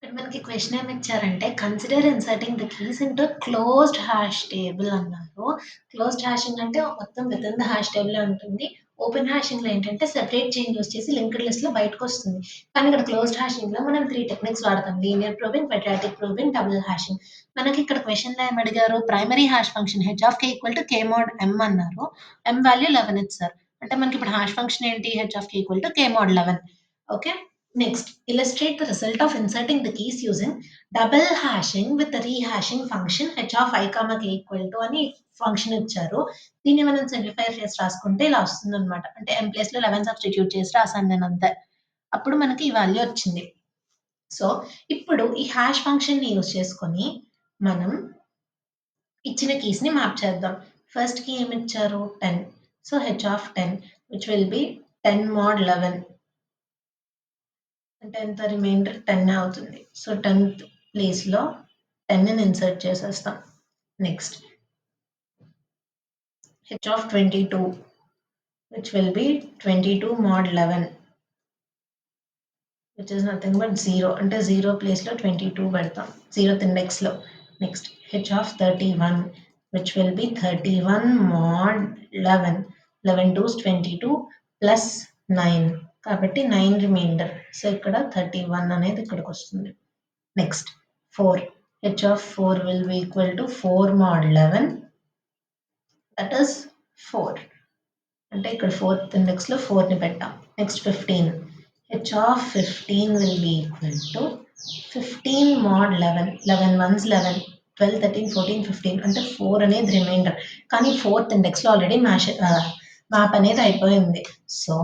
ఇక్కడ మనకి క్వెషన్ ఏమిచ్చారంటే consider inserting the keys into closed hash table అన్నారు. క్లోజ్డ్ హ్యాషింగ్ అంటే మొత్తం వితిన్ ద హ్యాష్ టేబులే ఉంటుంది. ఓపెన్ హ్యాషింగ్‌లో ఏంటంటే సెపరేట్ చైన్ యూజ్ చేసి లింక్డ్ లిస్ట్‌లో బయటకొస్తుంది. కానీ ఇక్కడ క్లోజ్డ్ హ్యాషింగ్‌లో మనం 3 టెక్నిక్స్ వాడతాం. Linear probing, quadratic probing, double hashing. మనకి ఇక్కడ క్వెషన్‌లో ఏమడిగారు? Primary hash function h of k equal to k mod m అన్నారు. m వాల్యూ 11 ఇచ్చారు. అంటే మనకి ఇప్పుడు హ్యాష్ ఫంక్షన్ ఏంటి? h of k equal to k mod 11. Okay. Next, illustrate the result of inserting the keys using double hashing with the rehashing function h of I, k equal to అని function ఇచ్చారు. దీన్ని మనం simplify చేసి రాసుకుంటే ఇలా వస్తుందన్నమాట. అంటే m ప్లేస్‌లో 11 సబ్స్టిట్యూట్ చేసి రాసాను నేను అంతే. అప్పుడు మనకి ఈ వాల్యూ వచ్చింది. సో, ఇప్పుడు ఈ హాష్ ఫంక్షన్‌ని యూజ్ చేసుకొని మనం ఇచ్చిన కీస్‌ని మ్యాప్ చేద్దాం. ఫస్ట్ కీ ఏమిచ్చారు? 10. So, h of 10 which will be 10 mod 11. అంటే ఎంత రిమైండర్ 10 అవుతుంది. సో 10th ప్లేస్‌లో 10ని ఇన్సర్ట్ చేసేస్తాం. Next h of 22 which will be 22 mod 11 which is nothing but 0. అంటే 0 ప్లేస్‌లో 22 పెడతాం. 0th ఇండెక్స్‌లో. Next h of 31 which will be 31 mod 11. 11 2s 22 plus 9. కాబట్టి 9 రిమైండర్. సో ఇక్కడ 31 అనేది ఇక్కడికొస్తుంది. Next, 4. h of 4 will be equal to 4 mod 11. That is 4. అంటే ఇక్కడ 4th ఇండెక్స్‌లో 4ని పెట్టాం. Next 15. h of 15 will be equal to 15 mod 11. 11 ones 11. 12, 13, 14, 15 అంటే 4 అనేది reminder. కానీ 4th ఇండెక్స్‌లో already map అనేది అయిపోయింది. సో,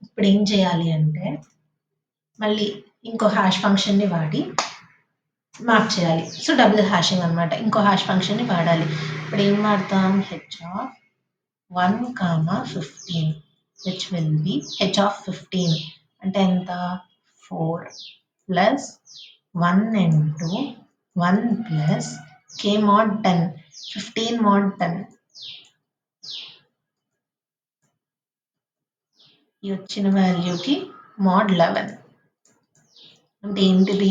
ఇప్పుడు ఏం చేయాలి అంటే మళ్ళీ ఇంకో హ్యాష్ ఫంక్షన్‌ని వాడి మ్యాప్ చేయాలి. సో, డబుల్ హ్యాషింగ్ అనమాట. ఇంకో హ్యాష్ ఫంక్షన్‌ని వాడాలి. ఇప్పుడు ఏం వాడతాం? h of 1, 15 which will be h of 15 అంటే ఎంత? 4 plus 1 into 1 plus k mod 10. 15 mod 10. ఈ వచ్చిన వాల్యూకి mod 11 అంటే ఏంటిది?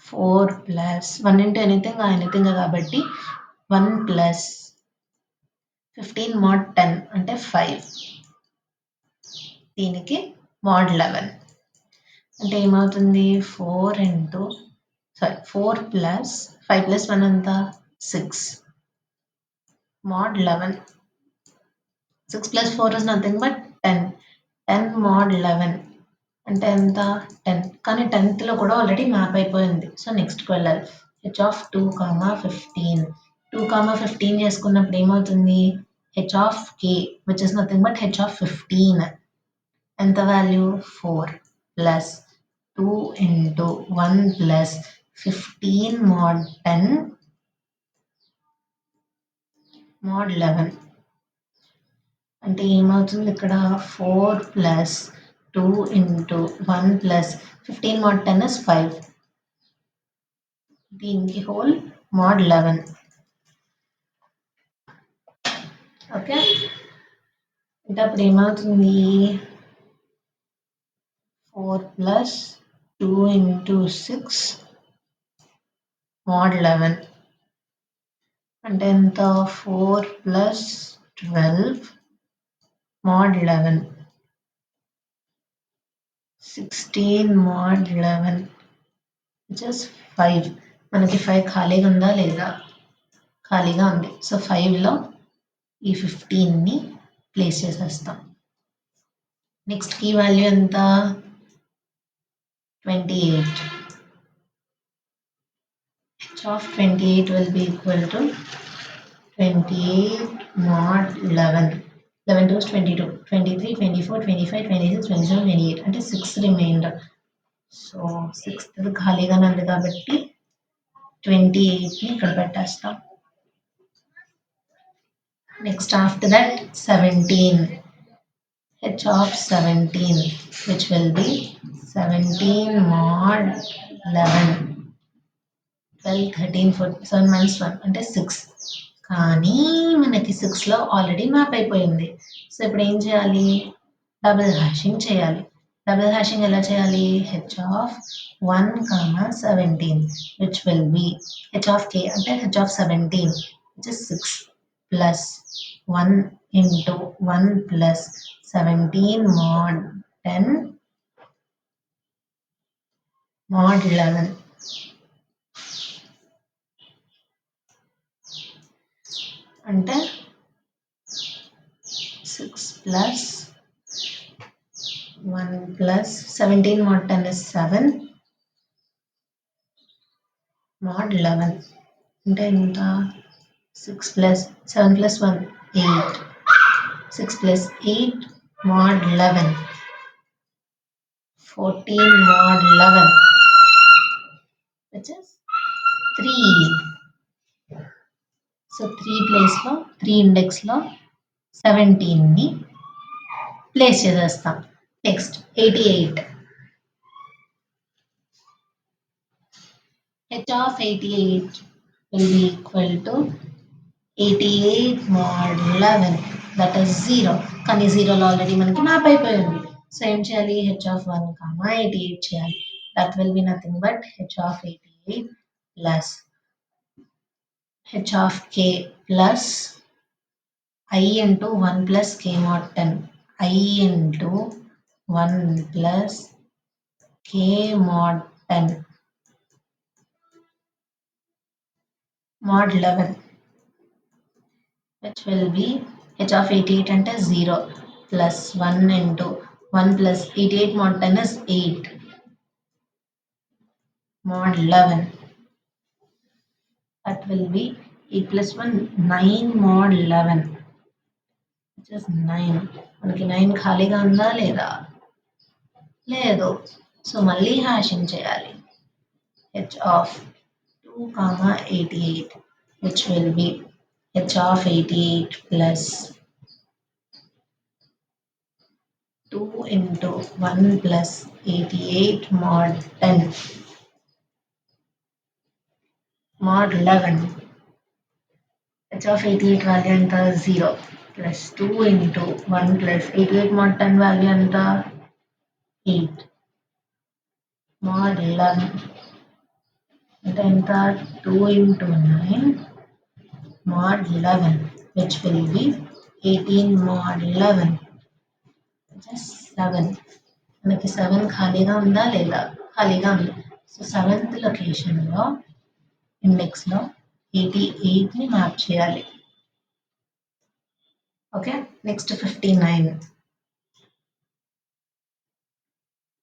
4 ప్లస్ 1 ఇంటూ ఎనీథింగ్ కాబట్టి 1 ప్లస్ 15 mod 10 అంటే 5. దీనికి mod 11 అంటే ఏమవుతుంది? 4 ప్లస్ 5 ప్లస్ 1 ఎంత? 6 mod 11. 6 plus 4 is nothing but 10. 10 mod 11 అంటే ఎంత? 10. కానీ 10th లో కూడా ఆల్రెడీ మ్యాప్ అయిపోయింది. సో నెక్స్ట్‌కి వెళ్ళాలి. h of 2, 15. 2, 15 చేసుకున్నప్పుడు ఏమవుతుంది? h of k which is nothing but h of 15. ఎంత value? 4 plus 2 into 1 plus 15 mod 10 mod 11 అంటే ఏమవుతుంది ఇక్కడ? 4 plus 2 into 1 plus 15 mod 10 is 5. దీనికి హోల్ mod 11. ఓకే. అంటే అప్పుడు ఏమవుతుంది? 4 ప్లస్ 2 ఇంటూ 6 mod 11 అంటే ఎంత? 4 plus 12 mod 11. 16 mod 11 which is 5. మనకి 5 ఖాళీగా ఉందా లేదా? ఖాళీగా ఉంది. సో 5లో ఈ 15ని ప్లేస్ చేసేస్తాం. నెక్స్ట్ కీ వాల్యూ ఎంత? 28. h of 28 will be equal to 28 mod 11. 11 2 is 22. 23, 24, 25, 26, 27, 28 అంటే 6 రిమైండర్. సో 6th ఖాళీగానే ఉంది కాబట్టి 28ని ఇక్కడ పెట్టేస్తాం. Next after that 17. h of 17 which will be 17 mod 11. 12, 13, 14, 7 minus 1 అంటే 6. కానీ మనకి 6లో ఆల్రెడీ మ్యాప్ అయిపోయింది. సో ఇప్పుడు ఏం చేయాలి? డబుల్ హ్యాషింగ్ చేయాలి. డబుల్ హ్యాషింగ్ ఎలా చేయాలి? h of 1 comma 17 which will be h of k అంటే h of 17 which is 6 plus 1 into 1 plus 17 mod 10 mod 11 అంటే 6 plus 1 plus 17 mod 10 is 7 mod 11 అంటే ఎంత 6 plus 7 plus 1 8 6 plus 8 mod 11 14 mod 11 which is 3. So 3 ప్లేస్లో 3 ఇండెక్స్లో 17ని place చేసేస్తాం. Next 88 h of 88 will be equal to 88 mod 11 that is 0 కానీ 0లో already మనకి map అయిపోయింది. So ఏం చేయాలి? h of 1 కామా 88 చేయాలి. That will be nothing but h of 88 plus h of k plus I into 1 plus k mod 10 I into 1 plus k mod 10 mod 11 which will be h of 88 అంటే 0 plus 1 into 1 plus 88 mod 10 is 8 mod 11 that will be 8 plus 1 9 mod 11 which is 9 మనకి 9 ఖాళీగా ఉందా లేదా? లేదు. So మళ్ళీ hashing చేయాలి. h of 2 comma 88 which will be h of 88 plus 2 into 1 plus 88 mod 10 mod 11 h of 88 value anta 0 plus 2 into 1 plus 88 mod 10 value anta 8 mod 11 anta 2 into 9 mod 11 which will be 18 mod 11 which is 7 మనకి 7 ఖాళీగా ఉందా లేదా? ఖాళీగా ఉంది. So 7th లొకేషన్లో ఇండెక్స్లో 88ని map చేయాలి. Okay, next 59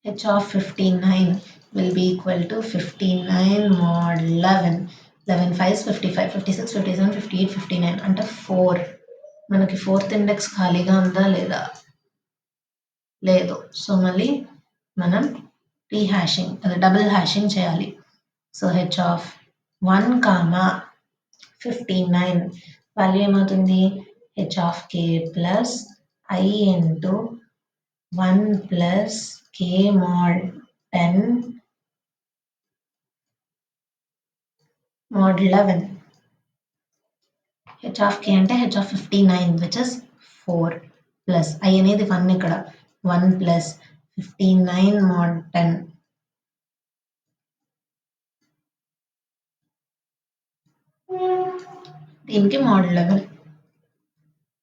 h of 59 will be equal to 59 mod 11 11 5 55 56 57 58 59 అంటే 4 మనకి 4th ఇండెక్స్ ఖాళీగా ఉందా లేదా? లేదు. సో మళ్ళీ మనం రీహ్యాషింగ్ అదే డబుల్ హ్యాషింగ్ చేయాలి. So h of 1 comma 59 value ఏమవుతుంది? h of k plus I into 1 plus k mod 10 mod 11 h of k అంటే h of 59 which is 4 plus I అనేది 1 ఇక్కడ 1 ప్లస్ 59 mod 10 దీనికి mod 11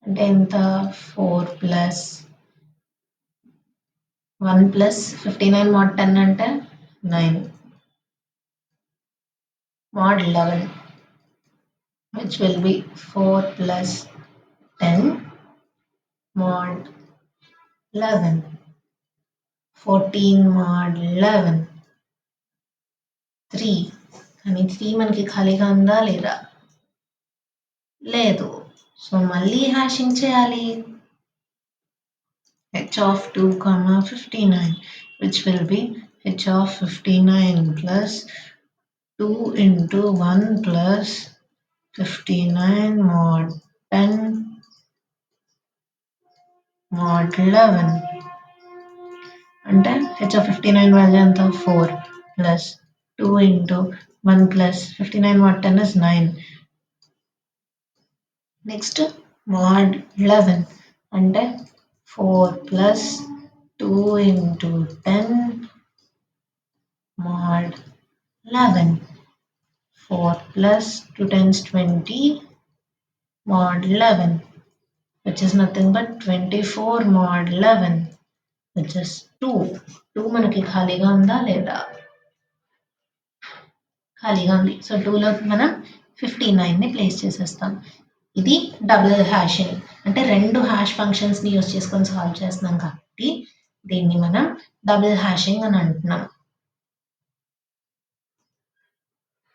అంటే ఎంత? 4 ప్లస్ 1 ప్లస్ 59 mod 10 అంటే 9 mod 11 which will be 4 plus 10 mod 11 14 mod 11 3 కానీ 3 మనకి ఖాళీగా ఉందా లేదా? లేదు. సో మళ్ళీ హ్యాషింగ్ చేయాలి. h of 2 comma 59 which will be h of 59 plus 2 into 1 plus 59 mod 10 mod 11 అంటే h of 59 వాల్యూ ఎంత? 4 plus 2 into 1 plus 59 mod 10 is 9. Next mod 11 అంటే 4 plus 2 into 10 mod 11. 4 plus 2 times 20 mod 11, which is nothing but 24 mod 11, which is 2. 2 మనకి ఖాళీగా ఉందా లేదా? ఖాళీగా ఉంది. So 2లో మనం 59ని ప్లేస్ చేసేస్తాం. ఇది డబుల్ హ్యాషింగ్, అంటే రెండు హ్యాష్ ఫంక్షన్స్ని యూజ్ చేసుకొని సాల్వ్ చేస్తున్నాం కాబట్టి దీన్ని మనం డబుల్ హ్యాషింగ్ అని అంటున్నాం.